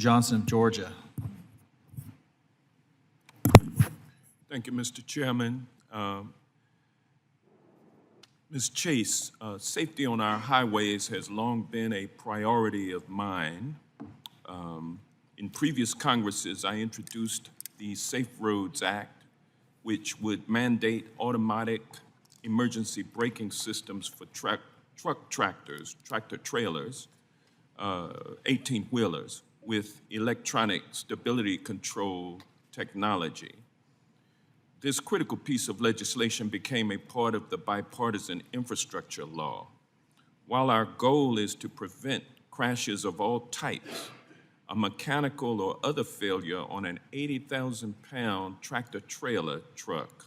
Johnson of Georgia. Thank you, Mr. Chairman. Ms. Chase, safety on our highways has long been a priority of mine. In previous Congresses, I introduced the Safe Roads Act, which would mandate automatic emergency braking systems for tractors, tractor-trailers, 18-wheelers, with electronic stability control technology. This critical piece of legislation became a part of the bipartisan infrastructure law. While our goal is to prevent crashes of all types, a mechanical or other failure on an 80,000-pound tractor-trailer truck,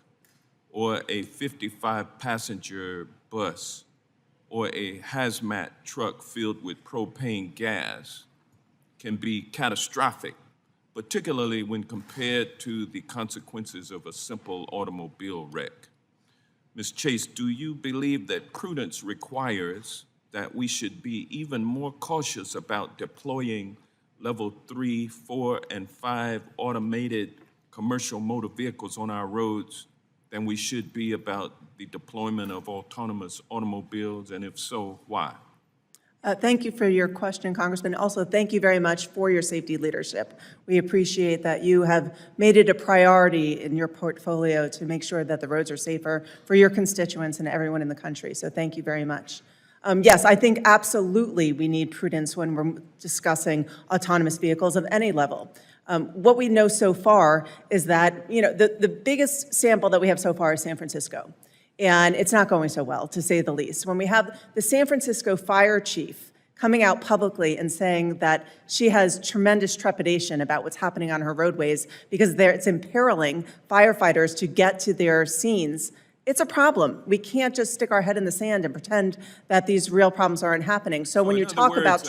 or a 55-passenger bus, or a hazmat truck filled with propane gas can be catastrophic, particularly when compared to the consequences of a simple automobile wreck. Ms. Chase, do you believe that prudence requires that we should be even more cautious about deploying level 3, 4, and 5 automated commercial motor vehicles on our roads than we should be about the deployment of autonomous automobiles, and if so, why? Thank you for your question, Congressman. Also, thank you very much for your safety leadership. We appreciate that you have made it a priority in your portfolio to make sure that the roads are safer for your constituents and everyone in the country. So thank you very much. Yes, I think absolutely we need prudence when we're discussing autonomous vehicles of any level. What we know so far is that, the biggest sample that we have so far is San Francisco. And it's not going so well, to say the least. When we have the San Francisco fire chief coming out publicly and saying that she has tremendous trepidation about what's happening on her roadways because it's imperiling firefighters to get to their scenes, it's a problem. We can't just stick our head in the sand and pretend that these real problems aren't happening. So when you talk about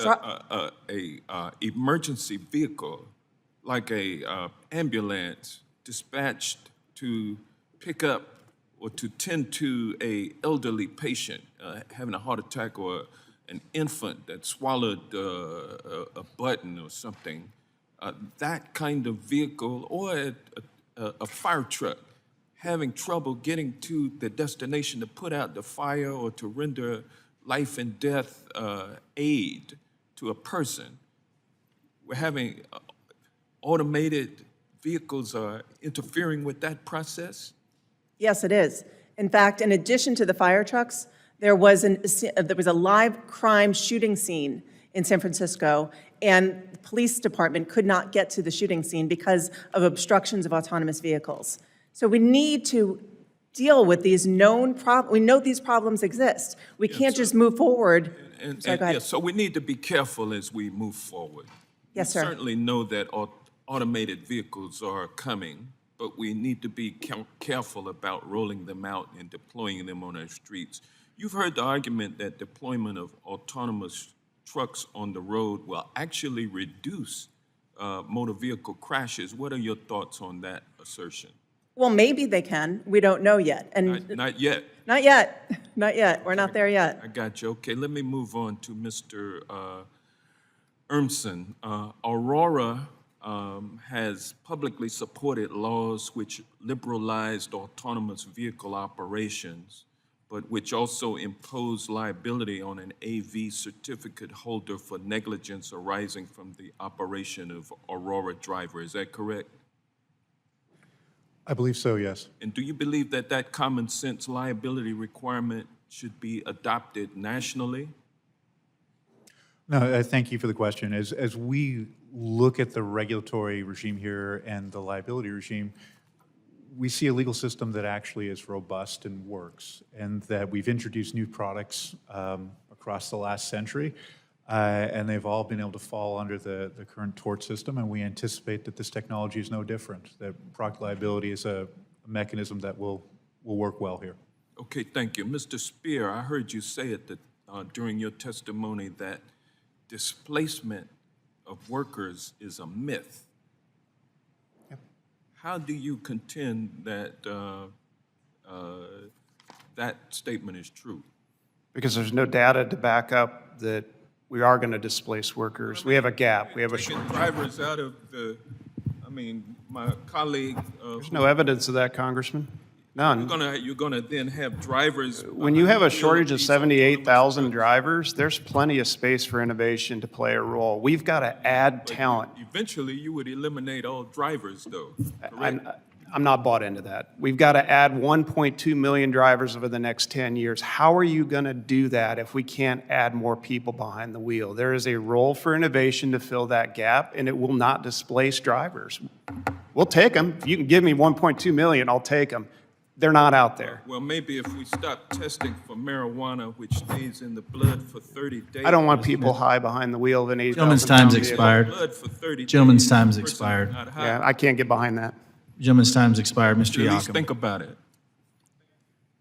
emergency vehicle, like a ambulance dispatched to pick up or to tend to a elderly patient having a heart attack, or an infant that swallowed a button or something, that kind of vehicle, or a fire truck having trouble getting to the destination to put out the fire or to render life and death aid to a person. We're having automated vehicles are interfering with that process? Yes, it is. In fact, in addition to the fire trucks, there was a live crime shooting scene in San Francisco, and the police department could not get to the shooting scene because of obstructions of autonomous vehicles. So we need to deal with these known problems. We know these problems exist. We can't just move forward. So we need to be careful as we move forward. Yes, sir. We certainly know that automated vehicles are coming, but we need to be careful about rolling them out and deploying them on our streets. You've heard the argument that deployment of autonomous trucks on the road will actually reduce motor vehicle crashes. What are your thoughts on that assertion? Well, maybe they can. We don't know yet. And Not yet. Not yet. Not yet. We're not there yet. I got you. Okay, let me move on to Mr. Urmson. Aurora has publicly supported laws which liberalized autonomous vehicle operations, but which also impose liability on an AV certificate holder for negligence arising from the operation of Aurora Driver. Is that correct? I believe so, yes. And do you believe that that common sense liability requirement should be adopted nationally? No, thank you for the question. As we look at the regulatory regime here and the liability regime, we see a legal system that actually is robust and works, and that we've introduced new products across the last century, and they've all been able to fall under the current tort system, and we anticipate that this technology is no different, that product liability is a mechanism that will work well here. Okay, thank you. Mr. Spear, I heard you say it during your testimony that displacement of workers is a myth. Yep. How do you contend that that statement is true? Because there's no data to back up that we are going to displace workers. We have a gap. We have a Taking shortage. drivers out of the, I mean, my colleague, There's no evidence of that, Congressman. None. you're gonna then have drivers. When you have a shortage of these autonomous 78,000 trucks. drivers, there's plenty of space for innovation to play a role. We've got to add But talent. Eventually, you would eliminate all drivers, though, correct? I'm not bought into that. We've got to add 1.2 million drivers over the next 10 years. How are you going to do that if we can't add more people behind the wheel? There is a role for innovation to fill that gap, and it will not displace drivers. We'll take them. If you can give me 1.2 million, I'll take them. They're not out there. Well, maybe if we stop testing for marijuana, which stays in the blood for 30 days. I don't want people high behind the wheel of an 8,000 Gentleman's time's pound vehicle. expired. Blood for 30 Gentleman's days, time's the person is expired. not high. Yeah, I can't get behind that. Gentleman's time's expired, Mr. At least Yakum. think about it.